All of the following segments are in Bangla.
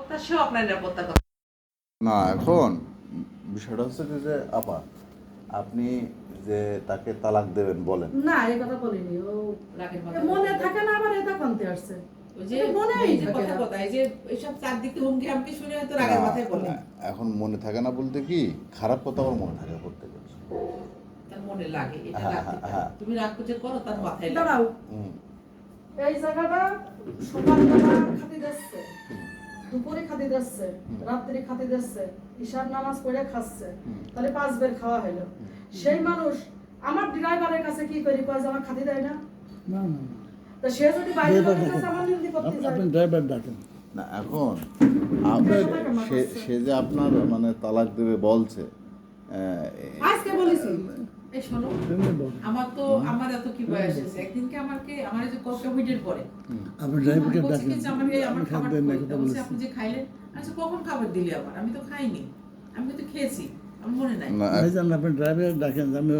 নিরাপত্তা, সেও আপনার নিরাপত্তার কথা। না, এখন বিষয়টা হচ্ছে যে আপা, আপনি যে তাকে তালাক দেবেন বলেন, না এই কথা বলিনি, ও রাগের এ মাথায় মনে কথা থাকে না, আবার এটা কমতে আসছে। ওই যে এটা মনেই এই যে থাকে কথা না। কথা, এই যে এইসব চারদিকে হুমকি হামকি শুনে হয়তো রাগের মাথায় বলে। এখন মনে থাকে না বলতে কি, খারাপ কথা আমার মনে থাকে প্রত্যেকের। তার মনে লাগে, এটা হ্যাঁ, লাগতে পারে। হ্যাঁ। তুমি রাগ যে করো তার মাথায় লাগে। দাঁড়াও, হুম, এই জায়গাটা সকালবেলা খাতি দিচ্ছে, দুপুরে খাতি দিচ্ছে, রাত্রি খাতি দিচ্ছে, ঈশার নামাজ পড়ে খাচ্ছে, তাহলে 5 বের খাওয়া হলো। সেই মানুষ আমার ড্রাইভারের কাছে কি করি, কয় যে আমার খাতি দেয় না। না না তো সে যদি বাইরে লোকের কাছে আমার নিন্দি করতে যায়, আপনি ড্রাইভার ডাকেন। না এখন সে যে আপনার মানে তালাক দেবে বলছে, আজকে বলেছি এই শোনো, আমার এত কি বয়স আছে, একদিনকে আমার যে কোভিডের পরে আপনি ড্রাইভারকে বলছে ডাকেন, কি যে আমার আপনি খাবার খাদ্যের না কই? কথা বলছে বলেছেন। আপনি যে খাইলেন। আচ্ছা কখন খাবার দিলি আবার? আমি তো খাইনি, আমি কিন্তু খেয়েছি, আমার মনে নাই। না ভাইজান আপনি ড্রাইভার ডাকেন, আমি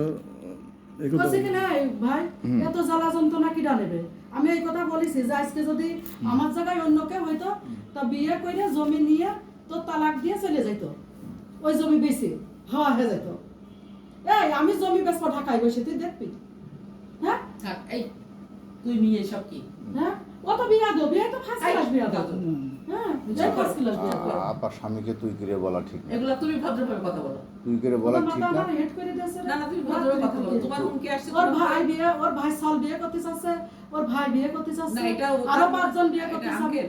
এই কথা বলছে কি না ভাই, এত জ্বালা যন্ত্রণা কিটা নেবে। আমি এই কথা বলেছি যে আজকে যদি আমার জায়গায় অন্য কেউ হইতো, তা বিয়ে করে জমি নিয়ে তো তালাক দিয়ে চলে যেত, ওই জমি বেশি হাওয়া হয়ে যেত। এই আমি জমি বেচবো ঢাকায় বসে, তুই দেখবি? হ্যাঁ থাক, এই তুই নিয়ে এসব কি? হ্যাঁ, ও তো বিয়া দেবো, বিয়ে তো ফার্স্ট ক্লাস বিয়া দেবো। হ্যাঁ, এই ফার্স্ট ক্লাস বিয়া দেবো। আপার স্বামীকে তুই করে বলা ঠিক না, এগুলা তুমি ভদ্রভাবে কথা বলো। তুই করে বলা ঠিক না। আমার হেড করে দিয়েছে। না না, তুমি ভদ্রভাবে কথা বলো। তোমার হুমকি আসছে, ওর তোমার ভাই বিয়ে, ওর ভাই সাল বিয়ে করতে চাচ্ছে, ওর ভাই বিয়ে করতে চাচ্ছে, না, এটা আরো 5 জন বিয়ে করতে এটা চাচ্ছে।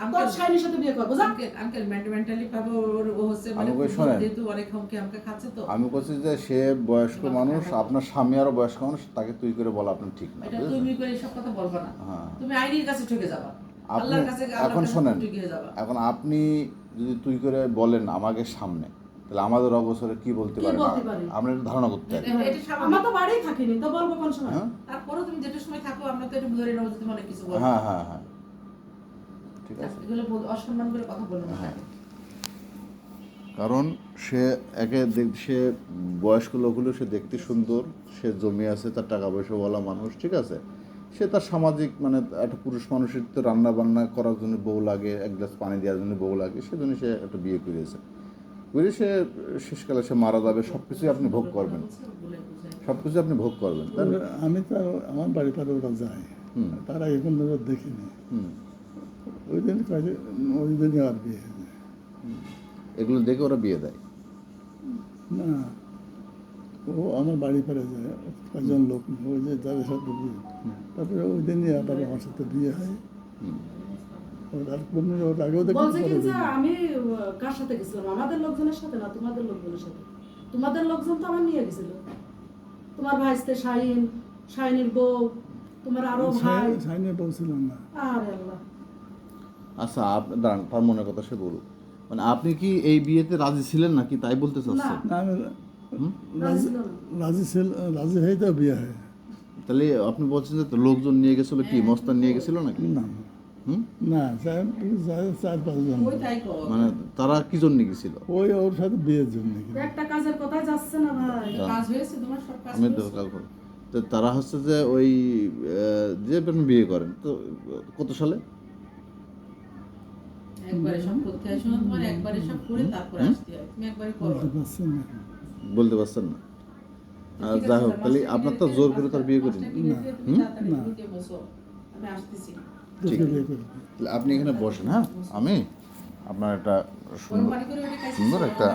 আঙ্কেল তোর শাইনির সাথে বিয়ে করবো, যা। আঙ্কেল মেন্টালি ভাবে ও হচ্ছে মানে আমাকে শোনেন। যেহেতু অনেক হুমকি আমাকে খাচ্ছে তো। আমি বলছি যে সে বয়স্ক মানুষ, আপনার স্বামী আরো বয়স্ক মানুষ, তাকে তুই করে বলা আপনার ঠিক না, এটা বুঝেছেন? তুমি করে এসব কথা বলবা না। হ্যাঁ। তুমি আইনের কাছে ঠকে যাবা, আপনি আল্লাহর কাছে এখন শোনেন, ঠকে যাবা। এখন আপনি যদি তুই করে বলেন আমাকে সামনে, তাহলে আমাদের অবসরে কি বলতে কি পারেন বলতে পারি? আমরা একটু ধারণা করতে পারি। এটা স্বাভাবিক। আমরা তো বাড়িই থাকিনি, তো বলবো কোন সময়? হ্যাঁ তারপরে তুমি যেটা সময় থাকো, আমরা তো এটা ধরে নেবো যে তুমি অনেক কিছু বলবে। হ্যাঁ হ্যাঁ হ্যাঁ, ঠিক আছে। এগুলো অসম্মান করে কথা বলবো না। হ্যাঁ। কারণ সে সে বয়স্ক লোক হলেও সে দেখতে সুন্দর, সে জমি আছে, তার টাকা পয়সা বলা মানুষ, ঠিক আছে। সে তার সামাজিক মানে একটা পুরুষ মানুষের তো রান্না বান্না করার জন্য বউ লাগে, এক গ্লাস পানি দেওয়ার জন্য বউ লাগে, সেজন্য সে একটা বিয়ে করেছে। করে সে শেষকালে সে মারা যাবে, সব কিছুই আপনি ভোগ করবেন, সব কিছু আপনি ভোগ করবেন, তাই না? আমি তো আমার বাড়ি পারে ওরা যায়, তারা এখন ধরো দেখিনি, হুম, ওই দিনই আর বিয়ে হয়ে যায়। এগুলো দেখে ওরা বিয়ে দেয়। না, ও আমার বাড়ি পারে যায়, কয়েকজন লোক ওই যে তাদের সাথে বিয়ে, তারপরে ওই দিনই আবার আমার সাথে বিয়ে হয়। ওর আগেও দেখি, বলছে কি পরে যে দেখি। আমি কার সাথে গেছিলাম? আমাদের লোকজনের সাথে না, তোমাদের লোকজনের সাথে। তোমাদের লোকজন তো আমার নিয়ে গেছিল, তোমার ভাইস্তে শাহিন, শাহিনের বউ, তোমার আরো ভাই। সাইনে বলছিলাম না। আরে আল্লাহ, আচ্ছা, আপনি দাঁড়ান, তার মনের কথা সে বলুক। মানে আপনি কি এই বিয়েতে রাজি ছিলেন নাকি, তাই বলতে চাচ্ছেন? না, আমি রাজি ছিল না। রাজি হয়ে তো বিয়ে হয়। তাহলে আপনি বলছেন যে লোকজন নিয়ে গেছিল, কি মস্তান নিয়ে গেছিল নাকি? না হুম, না, 4-5 জন, ওই তাই করো। মানে তারা কি জন্য গেছিল? ওই ওর সাথে বিয়ের জন্য। একটা কাজের কথাই যাচ্ছে না ভাই। কাজ হয়েছে তোমার, সব কাজ আমি তো হয়েছে। কাল করব। তো তারা হচ্ছে যে ওই যে আপনি বিয়ে করেন তো কত সালে? একবারে সব করতে হয়, শোনো, তোমার একবারে সব করে তারপরে আসতে হয়, তুমি একবারে করো। বলতে পারছেন না। বলতে পারছেন না? আর ঠিক যাই আছে, হোক, তাহলে মাস্টার আপনার তো কিনে জোর দিয়ে- করে তার বিয়ে করেন। মাস্টার কিনে দিয়ে তুমি তাড়াতাড়ি না। নিতে বসো, আমি আসতেছি। ঠিক আছে। বিয়ে করবে। তাহলে আপনি এখানে বসেন, হ্যাঁ, আমি আপনার একটা গরম পানি করে ওটা খাইছি। সুন্দর একটা